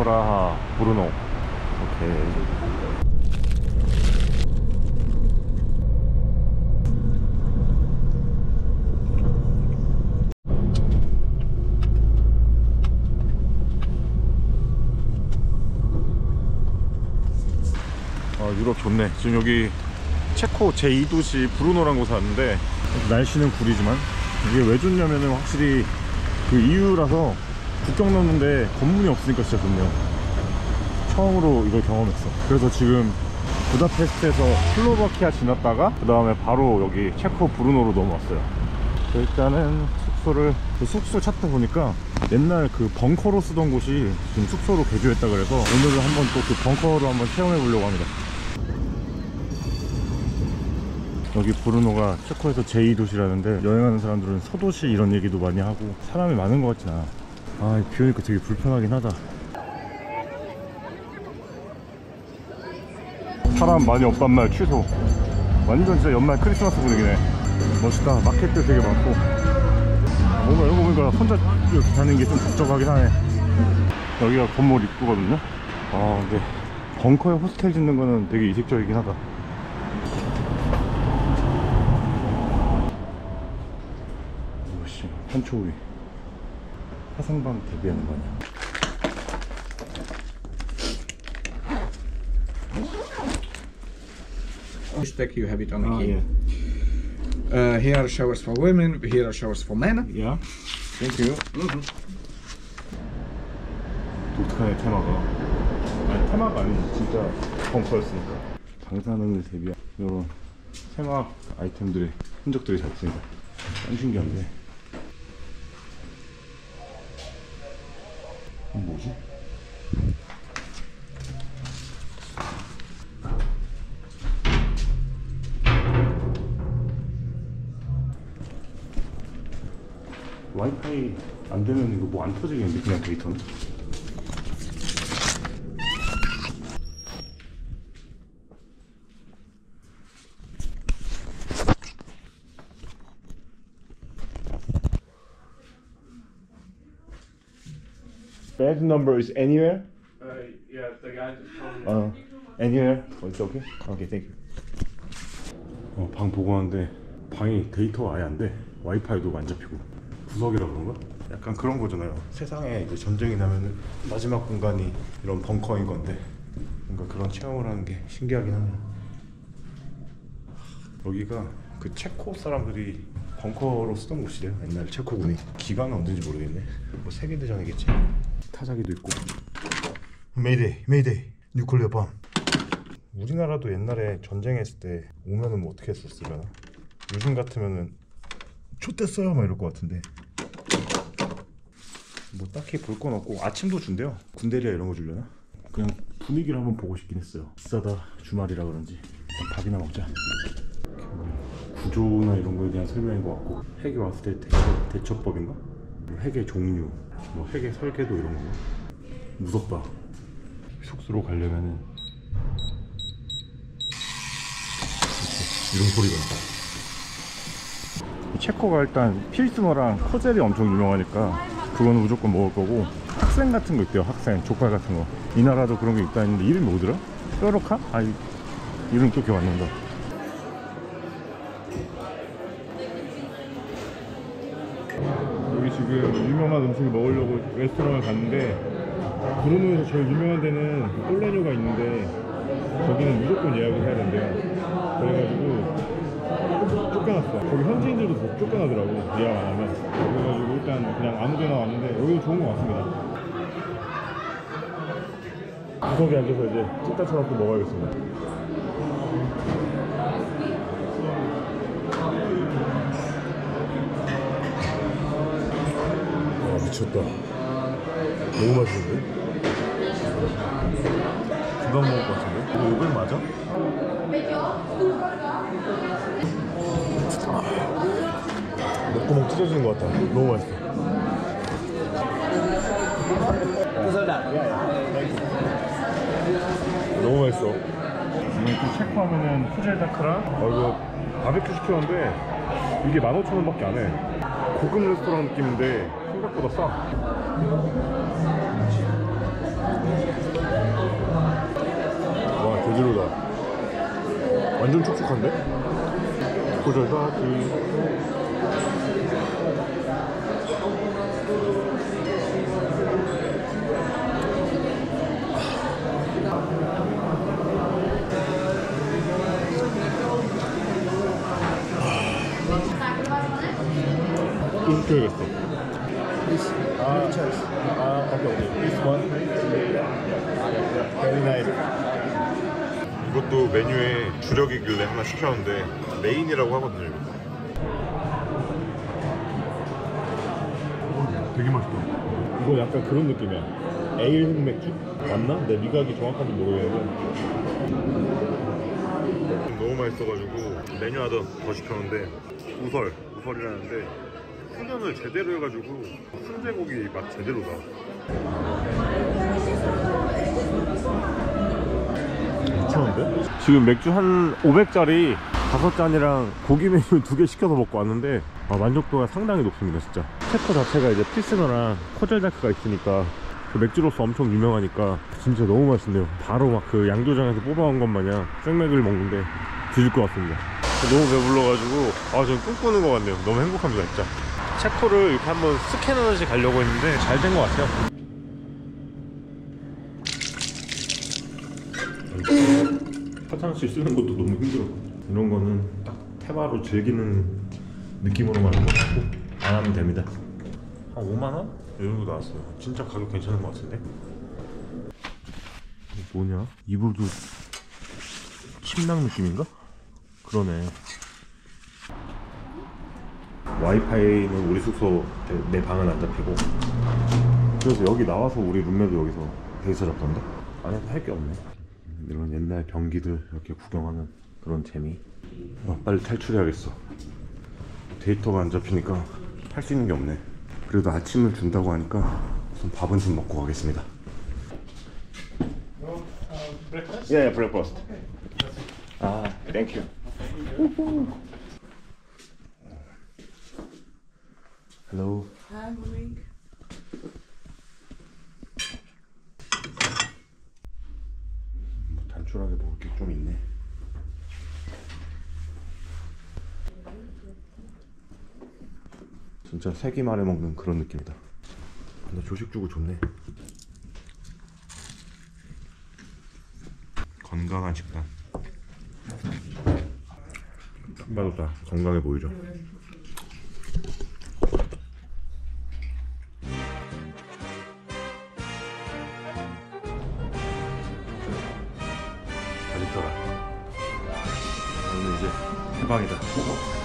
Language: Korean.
프라하, 브루노. 오케이. 유럽 좋네. 지금 여기 체코 제2도시 브루노라는 곳에 왔는데, 날씨는 구리지만 이게 왜 좋냐면은 확실히 그 EU라서 국경 넘는데 검문이 없으니까 진짜 좋네요. 처음으로 이걸 경험했어. 그래서 지금 부다페스트에서 슬로바키아 지났다가 그 다음에 바로 여기 체코 브루노로 넘어왔어요. 일단은 숙소 찾다 보니까 옛날 그 벙커로 쓰던 곳이 지금 숙소로 개조했다 그래서 오늘은 한번 또 그 벙커로 한번 체험해 보려고 합니다. 여기 브루노가 체코에서 제2도시라는데 여행하는 사람들은 소도시 이런 얘기도 많이 하고 사람이 많은 것 같진 않아. 아, 비 오니까 되게 불편하긴 하다. 사람 많이 없단 말 취소. 완전 진짜 연말 크리스마스 분위기네. 멋있다. 마켓도 되게 많고. 뭔가 이런 거 보니까 혼자 이렇게 다니는 게 좀 복잡하긴 하네. 여기가 건물 입구거든요. 아, 근데 벙커에 호스텔 짓는 거는 되게 이색적이긴 하다. 이것이 한초위 화생방 대비하는 거 아니야. Stack you have it on the key. Yeah. Here are showers for women, here are showers for men. Yeah. Thank you. 독특하네 테마가. 아니 테마가 아니지, 진짜 벙커였으니까. 방사능을 대비한 이런 생화학 아이템들의 흔적들이 잘 있으니까 참 신기한데. 이건 뭐지? 와이파이 안 되면 이거 뭐 안 터지겠는데, 그냥 데이터는? Bed number is anywhere? Yeah, the guy just told me. Anywhere? It's okay? Okay, thank you. 방 보고 왔는데 방이 데이터가 아예 안 돼. 와이파이도 안 잡히고. 구석이라 그런가? 약간 그런 거잖아요. 세상에 이제 전쟁이 나면은 마지막 공간이 이런 벙커인 건데, 뭔가 그런 체험을 하는 게 신기하긴 하네요. 여기가 그 체코 사람들이 벙커로 쓰던 곳이래요. 옛날 체코군이. 기간은 언제인지 모르겠네. 뭐 세계대전이겠지. 타자기도 있고. 메이데이, 메이데이, 뉴클리어 밤. 우리나라도 옛날에 전쟁했을 때 오면은 뭐 어떻게 했었으려나? 요즘 같으면은 좆됐어요 막 이럴 것 같은데. 뭐 딱히 볼 건 없고 아침도 준대요. 군대리아 이런 거 주려나? 그냥 분위기를 한번 보고 싶긴 했어요. 비싸다 주말이라 그런지. 일단 밥이나 먹자. 구조나 이런 거에 대한 설명인 것 같고, 핵이 왔을 때 대처법인가? 핵의 종류, 뭐 핵의 설계도 이런 거. 무섭다. 숙소로 가려면은 이런 소리가 있다. 체코가 일단 필스너랑 코젤이 엄청 유명하니까 그거는 무조건 먹을 거고, 학생 같은 거 있대요. 학생, 족발 같은 거. 이 나라도 그런 게 있다 했는데 이름이 뭐더라? 뾰로카? 아, 이름 또 기억 안 난다. 여기 지금 유명한 음식을 먹으려고 레스토랑을 갔는데, 브루노에서 제일 유명한 데는 꼴레뇨가 있는데 거기는 무조건 예약을 해야 된대요. 그래가지고 쫓겨났어. 거기 현지인들도 더 쫓겨나더라고, 예약 안 하면. 그래가지고 일단 그냥 아무 데나 왔는데 여기도 좋은 것 같습니다. 구석에 앉아서 이제 찐따처럼 또 먹어야겠습니다. 와, 미쳤다. 너무 맛있는데? 금방 먹을 것 같은데? 이거 요걸 맞아? 목구멍 찢어지는 것 같다. 너무 맛있어. 너무 맛있어. 또 체코 하면은 푸젤다크랑 이거 바베큐 시켰는데 이게 15,000원 밖에 안 해. 고급 레스토랑 느낌인데 생각보다 싸. 행복한데? 고절다지. 또 시켜야겠어. 오케이. This one. Very nice. 이것도 메뉴에 주력이길래 하나 시켰는데 메인이라고 하거든요. 되게 맛있다. 이거 약간 그런 느낌이야. 에일 흑맥주? 맞나? 내 미각이 정확한지 모르겠는데 너무 맛있어가지고 메뉴 하나 더 시켰는데 우설이라는데 훈연을 제대로 해가지고 순대고기 맛 제대로다. 미쳤는데? 지금 맥주 한 500짜리 5잔이랑 고기 메뉴 2개 시켜서 먹고 왔는데 만족도가 상당히 높습니다. 진짜 체코 자체가 이제 필스너랑 코젤다크가 있으니까 그 맥주로서 엄청 유명하니까 진짜 너무 맛있네요. 바로 막 그 양조장에서 뽑아온 것 마냥 생맥을 먹는데 뒤질 것 같습니다. 너무 배불러가지고 저는 꿈꾸는 것 같네요. 너무 행복합니다 진짜. 체코를 이렇게 한번 스캔하듯이 가려고 했는데 잘 된 것 같아요. 화장실 쓰는 것도 너무 힘들어. 이런 거는 딱 테마로 즐기는 느낌으로만 하고 안 하면 됩니다. 한 5만원? 이 정도 나왔어요. 진짜 가격 괜찮은 것 같은데? 뭐냐? 이불도 침낭 느낌인가? 그러네. 와이파이는 우리 숙소 내 방은 안 잡히고, 그래서 여기 나와서 우리 룸메도 여기서 데이터 잡던데? 안에서 할 게 없네. 이런 옛날 병기들 이렇게 구경하는 그런 재미. 빨리 탈출해야겠어. 데이터가 안 잡히니까 할 수 있는 게 없네. 그래도 아침을 준다고 하니까 우선 밥은 좀 먹고 가겠습니다. Yeah, breakfast. Thank you. Hello. Hi, morning. 단촐하게 먹을 게 좀 있네. 진짜 세끼 말에 먹는 그런 느낌이다. 근데 조식 주고 좋네. 건강한 식단. 딱 봐도 다 건강해 보이죠? 잘 있더라. 오늘 이제 해방이다.